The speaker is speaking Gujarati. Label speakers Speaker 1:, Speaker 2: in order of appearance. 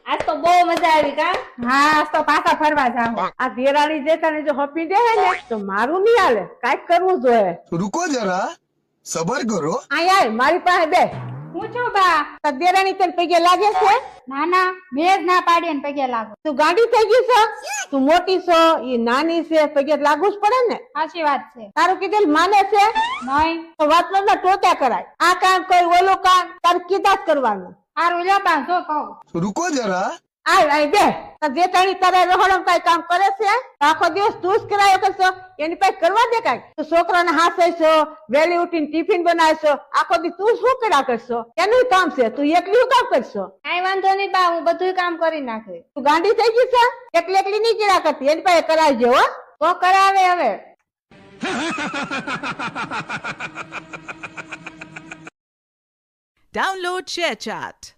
Speaker 1: આજ તો બહુ મજા આવી કા?
Speaker 2: હા આજ તો પાછા ફરવા જાવ.
Speaker 3: આ દેરાણી જેઠાણી જો હપી દે હે ને તો મારું નહીં હાલે, કાંઈક કરવું જોઈએ.
Speaker 4: रुको जरा सबर करो.
Speaker 3: અહીંયા આય, મારી પાસે બે.
Speaker 2: હું છું બા?
Speaker 3: તાર દેરાણી તને પગે લાગે છે?
Speaker 2: ના ના મેં જ ના પાડી ને પગે લાગુ.
Speaker 3: તું ગાંડી થઈ ગઈ છે? તું મોટી છો, ઈ નાની છે, પગે લાગુ જ પડે ને.
Speaker 2: સાચી વાત છે.
Speaker 3: તારું કીધેલ માને છે?
Speaker 2: નહીં.
Speaker 3: તો વાત ના ટોટા કરાય. આ કામ કર, ઓલું કામ, તારે કીધા જ કરવાનું.
Speaker 2: હારું લ્યો બા જો કહું.
Speaker 4: रुको जरा
Speaker 3: આય આય બે. તાર જેઠાણી તારા રહોડમ કાંઈ કામ કરે છે? આખો દિવસ તું જ કરાયો કરશો, એની પાસે કરવા દે કાંઈક. તું છોકરાને હાંસેશો, વહેલી ઉઠીને ટિફિન બનાવશો, આખો દી તું શું કર્યા કરશો? એનું કામ છે, તું એકલી કામ કરશો.
Speaker 1: કાંઈ વાંધો નહીં બા, હું બધું કામ કરી નાખી.
Speaker 3: તું ગાંડી થઈ ગઈ છે? એકલી એકલી નહીં કર્યા કરતી, એની પાસે કરાવજે હો.
Speaker 1: તો કરાવે હવે.
Speaker 5: Download ShareChat.